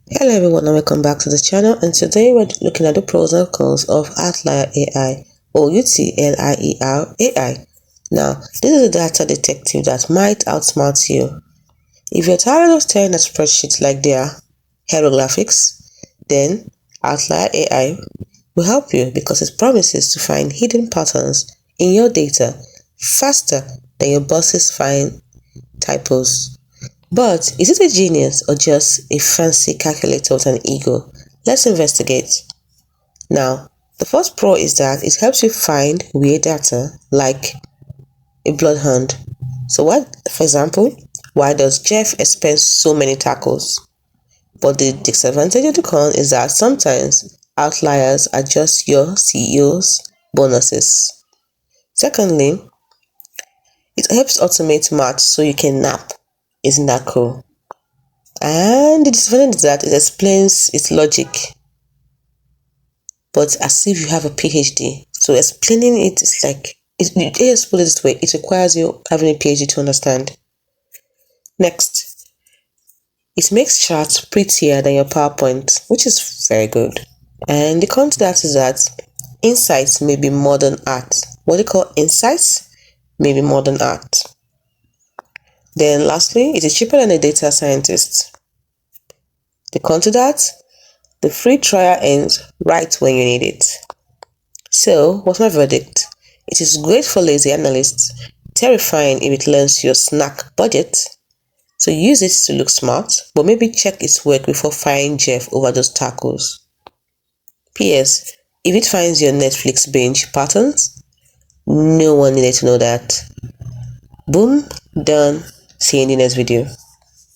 Hello everyone and welcome back to the channel, and today we're looking at the pros and cons of Outlier AI or Outlier AI. Now, this is a data detective that might outsmart you. If you're tired of staring at spreadsheets like they are hieroglyphics, then Outlier AI will help you because it promises to find hidden patterns in your data faster than your bosses find typos. But is it a genius or just a fancy calculator with an ego? Let's investigate. Now, the first pro is that it helps you find weird data like a bloodhound. So for example, why does Jeff expend so many tacos? But the disadvantage of the con is that sometimes outliers are just your CEO's bonuses. Secondly, it helps automate math so you can nap. Isn't that cool? And the disadvantage is that it explains its logic, but as if you have a PhD. So explaining it is like, let's put it this way, it requires you having a PhD to understand. Next, it makes charts prettier than your PowerPoint, which is very good. And the con to that is that insights may be modern art. What they call insights may be modern art. Then lastly, it is cheaper than a data scientist. The con to that, the free trial ends right when you need it. So, what's my verdict? It is great for lazy analysts, terrifying if it learns your snack budget. So use it to look smart, but maybe check its work before firing Jeff over those tacos. P.S. If it finds your Netflix binge patterns, no one needed to know that. Boom, done. See you in the next video.